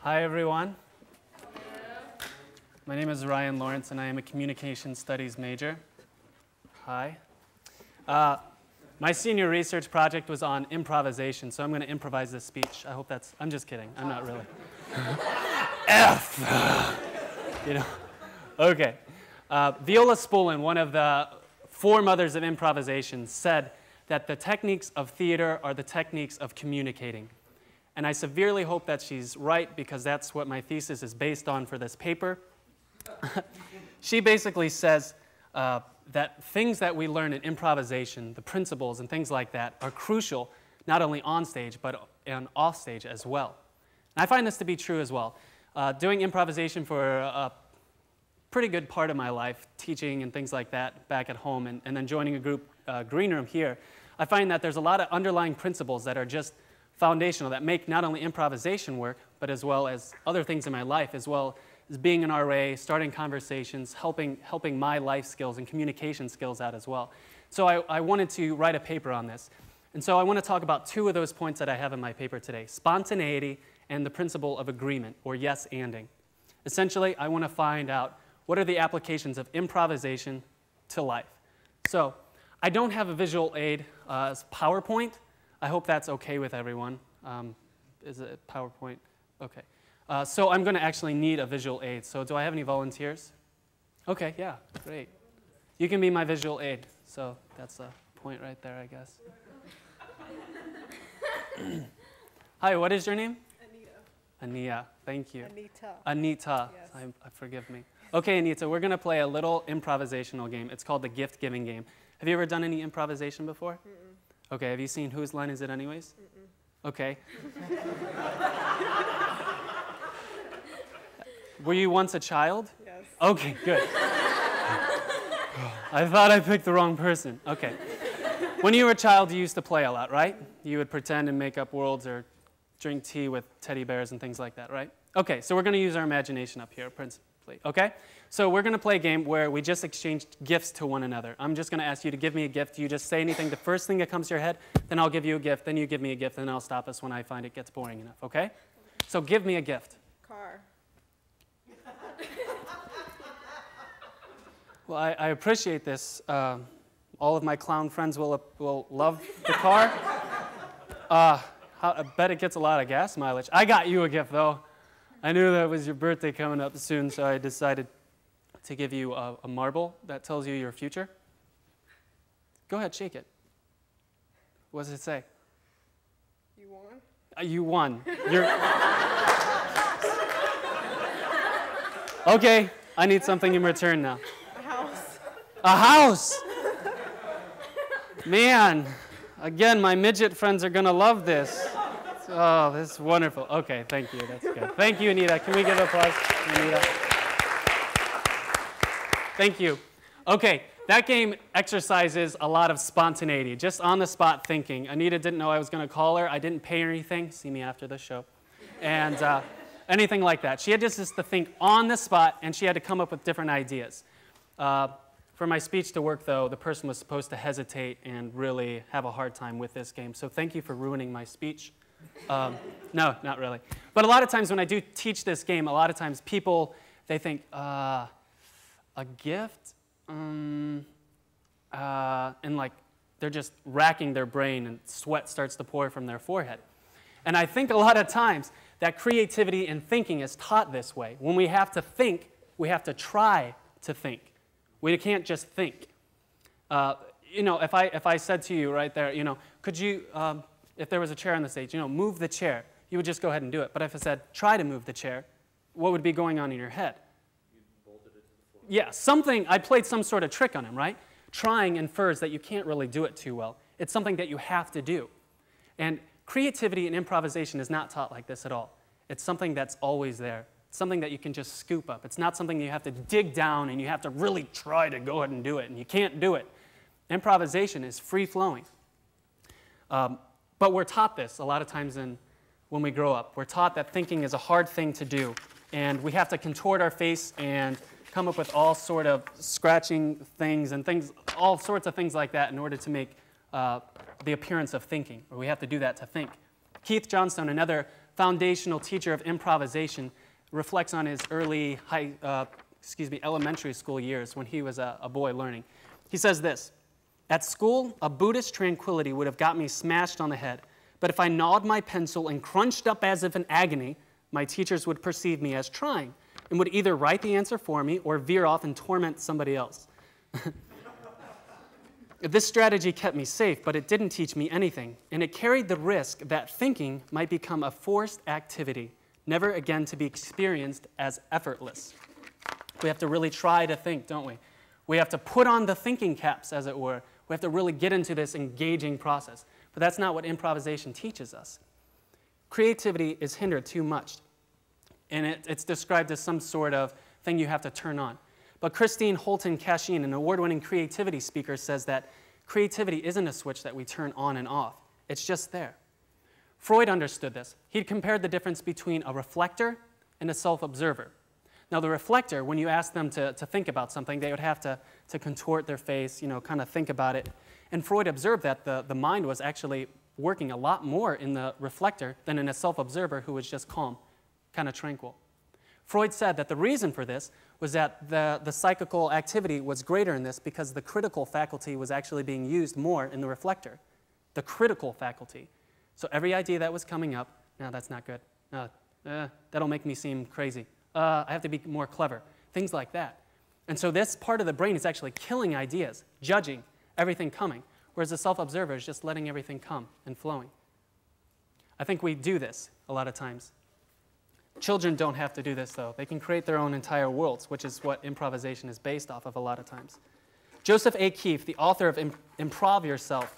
Hi, everyone. My name is Ryan Lawrence, and I am a communication studies major. Hi. My senior research project was on improvisation, so I'm going to improvise this speech. I hope that's, I'm just kidding. I'm not really. F! You know. Okay. Viola Spolin, one of the foremothers of improvisation, said that the techniques of theater are the techniques of communicating. And I severely hope that she's right, because that's what my thesis is based on for this paper. She basically says that things that we learn in improvisation, the principles and things like that, are crucial not only on stage, but off stage as well. And I find this to be true as well. Doing improvisation for a pretty good part of my life, teaching and things like that back at home, and then joining a group, Green Room here, I find that there's a lot of underlying principles that are just foundational, that make not only improvisation work, but as well as other things in my life, as well as being an RA, starting conversations, helping my life skills and communication skills out as well. So I wanted to write a paper on this. And so I want to talk about two of those points that I have in my paper today: spontaneity and the principle of agreement, or yes-anding. Essentially, I want to find out what are the applications of improvisation to life. So I don't have a visual aid as PowerPoint. I hope that's okay with everyone. Is it PowerPoint? Okay. So I'm going to actually need a visual aid. So do I have any volunteers? Okay, yeah, great. You can be my visual aid. So that's a point right there, I guess. Hi, what is your name? Anita, thank you. Anita, yes. Forgive me. Okay, Anita, we're going to play a little improvisational game. It's called the gift-giving game. Have you ever done any improvisation before? Mm-mm. Okay, have you seen Whose Line Is It Anyways? Mm-mm. Okay. Were you once a child? Yes. Okay, good. I thought I picked the wrong person. Okay. When you were a child, you used to play a lot, right? You would pretend and make up worlds or drink tea with teddy bears and things like that, right? Okay, so we're going to use our imagination up here, principally, okay? So we're going to play a game where we just exchange gifts to one another. I'm just going to ask you to give me a gift. You just say anything, the first thing that comes to your head, then I'll give you a gift, then you give me a gift, and I'll stop us when I find it gets boring enough, okay? So give me a gift. Car. Well, I appreciate this. All of my clown friends will love the car. I bet it gets a lot of gas mileage. I got you a gift, though. I knew that was your birthday coming up soon, so I decided to give you a marble that tells you your future. Go ahead, shake it. What does it say? You won? You won. Okay, I need something in return now. A house. A house! Man, again, my midget friends are going to love this. Oh, this is wonderful. Okay, thank you. That's good. Thank you, Anita. Can we give applause to Anita? Thank you. Okay, that game exercises a lot of spontaneity, just on-the-spot thinking. Anita didn't know I was going to call her. I didn't pay her anything. See me after the show. And anything like that. She had just to think on the spot, and she had to come up with different ideas. For my speech to work, though, the person was supposed to hesitate and really have a hard time with this game. So thank you for ruining my speech. No, not really. But a lot of times when I do teach this game, a lot of times people, they think, a gift? And like they're just racking their brain and sweat starts to pour from their forehead. And I think a lot of times that creativity and thinking is taught this way. When we have to think, we have to try to think. We can't just think. You know, if I said to you right there, you know, could you, if there was a chair on the stage, you know, move the chair, you would just go ahead and do it. But if I said, try to move the chair, what would be going on in your head? You bolted it to the floor. Yeah, something, I played some sort of trick on him, right? Trying infers that you can't really do it too well. It's something that you have to do. And creativity and improvisation is not taught like this at all. It's something that's always there. It's something that you can just scoop up. It's not something that you have to dig down and you have to really try to go ahead and do it, and you can't do it. Improvisation is free-flowing. But we're taught this a lot of times when we grow up. We're taught that thinking is a hard thing to do, and we have to contort our face and come up with all sort of scratching things and things, all sorts of things like that in order to make the appearance of thinking, or we have to do that to think. Keith Johnstone, another foundational teacher of improvisation, reflects on his early elementary school years when he was a boy learning. He says this: "At school, a Buddhist tranquility would have got me smashed on the head. But if I gnawed my pencil and crunched up as if in agony, my teachers would perceive me as trying and would either write the answer for me or veer off and torment somebody else. This strategy kept me safe, but it didn't teach me anything, and it carried the risk that thinking might become a forced activity, never again to be experienced as effortless." We have to really try to think, don't we? We have to put on the thinking caps, as it were. We have to really get into this engaging process. But that's not what improvisation teaches us. Creativity is hindered too much, and it's described as some sort of thing you have to turn on. But Christine Holton-Cashin, an award-winning creativity speaker, says that creativity isn't a switch that we turn on and off. It's just there. Freud understood this. He compared the difference between a reflector and a self-observer. Now, the reflector, when you ask them to think about something, they would have to contort their face, kind of think about it. And Freud observed that the mind was actually working a lot more in the reflector than in a self-observer who was just calm, kind of tranquil. Freud said that the reason for this was that the psychical activity was greater in this because the critical faculty was actually being used more in the reflector. The critical faculty. So every idea that was coming up, no, that's not good. That'll make me seem crazy. I have to be more clever. Things like that. And so this part of the brain is actually killing ideas, judging everything coming, whereas the self-observer is just letting everything come and flowing. I think we do this a lot of times. Children don't have to do this, though. They can create their own entire worlds, which is what improvisation is based off of a lot of times. Joseph A. Keefe, the author of Improv Yourself,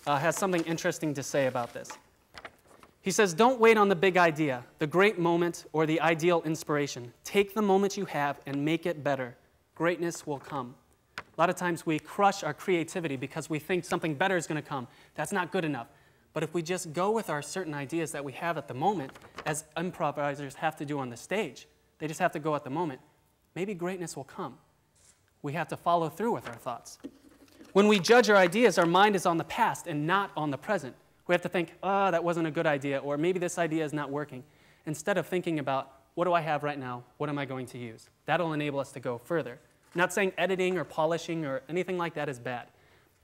has something interesting to say about this. He says, "Don't wait on the big idea, the great moment, or the ideal inspiration. Take the moment you have and make it better. Greatness will come." A lot of times we crush our creativity because we think something better is going to come. That's not good enough. But if we just go with our certain ideas that we have at the moment, as improvisers have to do on the stage, they just have to go at the moment, maybe greatness will come. We have to follow through with our thoughts. When we judge our ideas, our mind is on the past and not on the present. We have to think, oh, that wasn't a good idea, or maybe this idea is not working, instead of thinking about, what do I have right now? What am I going to use? That'll enable us to go further. I'm not saying editing or polishing or anything like that is bad,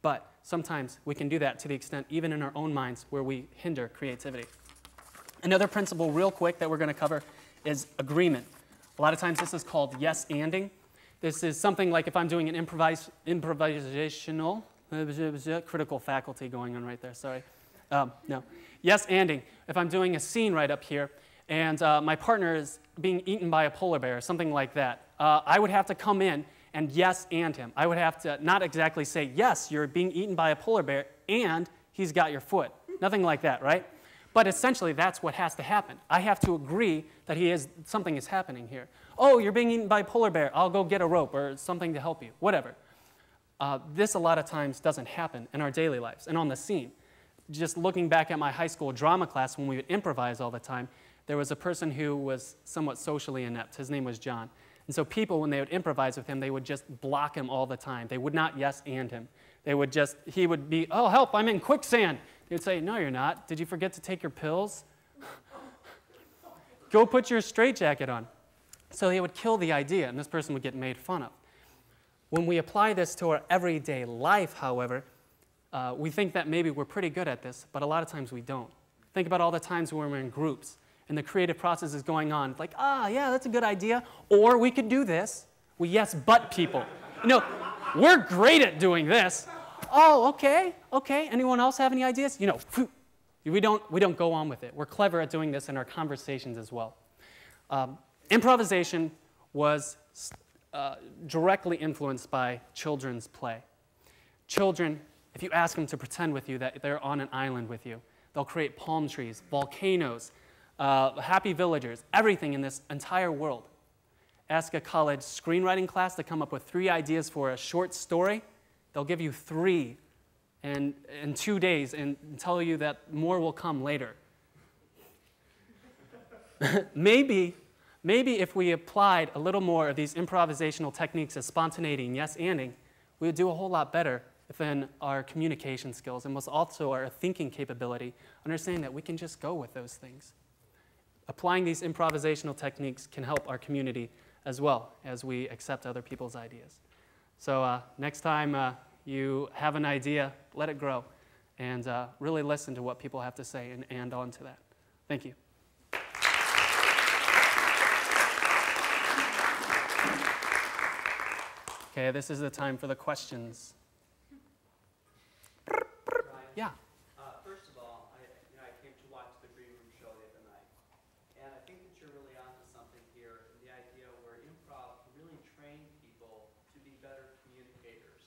but sometimes we can do that to the extent, even in our own minds, where we hinder creativity. Another principle real quick that we're going to cover is agreement. A lot of times this is called yes-anding. This is something like if I'm doing an improvisational, critical faculty going on right there, sorry. No. Yes-anding. If I'm doing a scene right up here, and my partner is being eaten by a polar bear, or something like that, I would have to come in and yes-and him. I would have to not exactly say, yes, you're being eaten by a polar bear, and he's got your foot. Nothing like that, right? But essentially, that's what has to happen. I have to agree that something is happening here. Oh, you're being eaten by a polar bear. I'll go get a rope or something to help you, whatever. This, a lot of times, doesn't happen in our daily lives and on the scene. Just looking back at my high school drama class when we would improvise all the time, there was a person who was somewhat socially inept. His name was John. And so people, when they would improvise with him, they would just block him all the time. They would not yes-and him. He would be, oh, help, I'm in quicksand. They would say, no, you're not. Did you forget to take your pills? Go put your straitjacket on. So he would kill the idea, and this person would get made fun of. When we apply this to our everyday life, however, we think that maybe we're pretty good at this, but a lot of times we don't. Think about all the times when we're in groups, and the creative process is going on. Like, yeah, that's a good idea. Or we could do this. We yes-but people. We're great at doing this. Oh, okay. Anyone else have any ideas? We don't go on with it. We're clever at doing this in our conversations as well. Improvisation was directly influenced by children's play. Children, if you ask them to pretend with you that they're on an island with you, they'll create palm trees, volcanoes, happy villagers, everything in this entire world. Ask a college screenwriting class to come up with 3 ideas for a short story. They'll give you 3 in 2 days and tell you that more will come later. Maybe if we applied a little more of these improvisational techniques as spontaneity and yes-anding, we would do a whole lot better within our communication skills and was also our thinking capability, understanding that we can just go with those things. applying these improvisational techniques can help our community as well as we accept other people's ideas. So next time you have an idea, let it grow, and really listen to what people have to say and on to that. Thank you. Okay, this is the time for the questions. Yeah. First of all, I came to watch the Green Room show the other night, and I think that you're really onto something here in the idea where improv can really train people to be better communicators.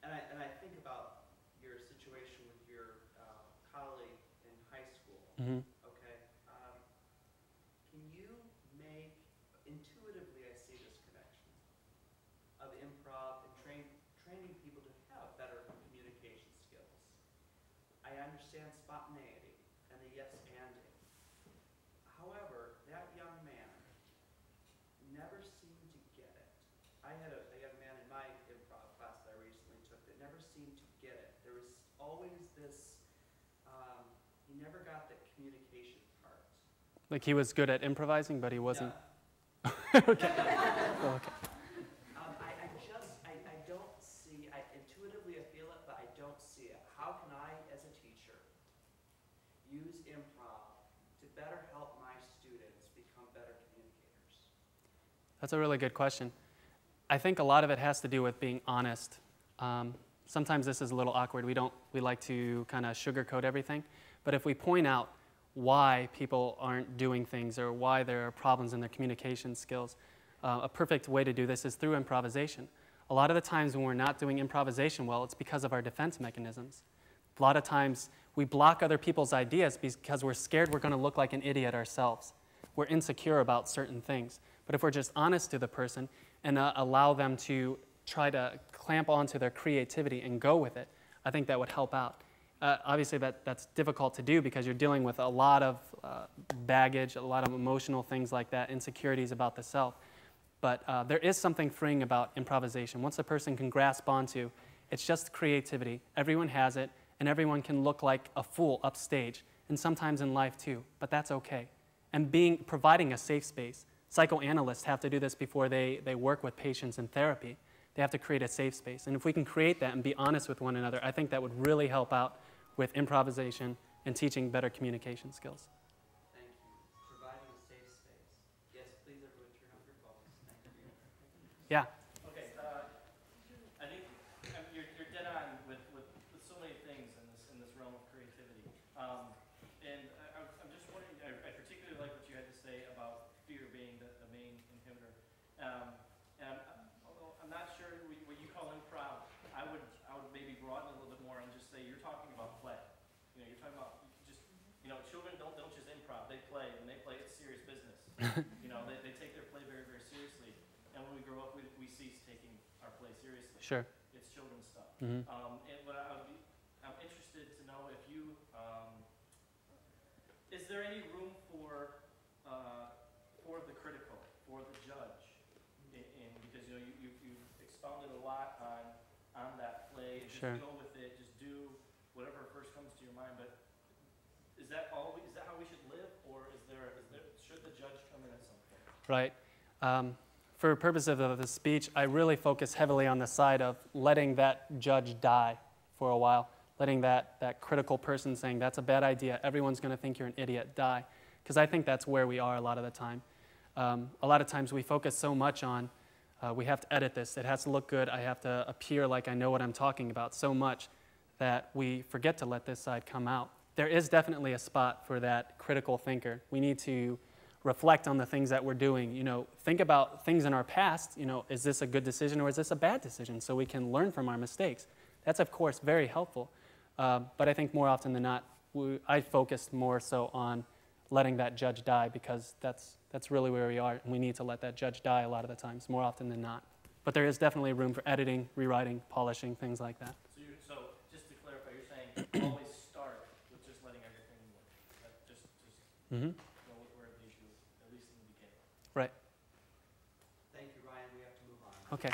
And I think about your situation with your colleague in high school. Mm-hmm. Okay, can you make intuitively? I see this connection of improv and training people to have better communication skills. I understand spontaneity and the yes-anding. However, that young man never seemed to get it. I had a young man in my improv class that I recently took that never seemed to get it. There was always this, he never got the communication part. Like he was good at improvising, but he wasn't. No. Okay. Well, okay. I don't see, intuitively I feel it, but I don't see it. How can I, as a teacher, use improv to better help my students become better communicators? That's a really good question. I think a lot of it has to do with being honest. Sometimes this is a little awkward. We like to kind of sugarcoat everything. But if we point out why people aren't doing things or why there are problems in their communication skills, a perfect way to do this is through improvisation. A lot of the times when we're not doing improvisation well, it's because of our defense mechanisms. A lot of times we block other people's ideas because we're scared we're going to look like an idiot ourselves. We're insecure about certain things. But if we're just honest to the person and allow them to try to clamp onto their creativity and go with it, I think that would help out. Obviously, that's difficult to do because you're dealing with a lot of baggage, a lot of emotional things like that, insecurities about the self. But there is something freeing about improvisation. Once a person can grasp onto, it's just creativity. Everyone has it, and everyone can look like a fool upstage, and sometimes in life too, but that's okay. And providing a safe space. Psychoanalysts have to do this before they work with patients in therapy. They have to create a safe space. And if we can create that and be honest with one another, I think that would really help out with improvisation and teaching better communication skills. Thank you. Providing a safe space. Yes, please everyone turn off your phones. Thank you. Yeah. Okay, I think you're dead on with so many things in this realm of creativity. And I'm just wondering, I particularly like what you had to say about fear being the main inhibitor. And I'm not sure what you call improv. I would maybe broaden it a little bit more and just say you're talking about play. You're talking about children don't just improv. They play. When they play, it's serious business. They take their play very, very seriously. And when we grow up, we cease taking our play seriously. Sure. It's children's stuff. Mm-hmm. And what I'm interested to know if you, is there any room for the critical, for the judge, because you've expounded a lot on that play. Just Sure. go with it. Just do whatever first comes to your mind. But is that how we should live, or should the judge come in at some point? Right. For purposes of the speech, I really focus heavily on the side of letting that judge die for a while, letting that critical person saying, that's a bad idea, everyone's going to think you're an idiot, die. Because I think that's where we are a lot of the time. A lot of times we focus so much on, we have to edit this, it has to look good, I have to appear like I know what I'm talking about so much that we forget to let this side come out. There is definitely a spot for that critical thinker. We need to reflect on the things that we're doing. Think about things in our past. Is this a good decision or is this a bad decision? So we can learn from our mistakes. That's, of course, very helpful. But I think more often than not, I focused more so on letting that judge die because that's really where we are. And we need to let that judge die a lot of the times, more often than not. But there is definitely room for editing, rewriting, polishing, things like that. So just to clarify, you're saying always start with just letting everything work. Just Mm-hmm. go with where it leads you, at least in the beginning. Right. Thank you, Ryan. We have to move on. Okay.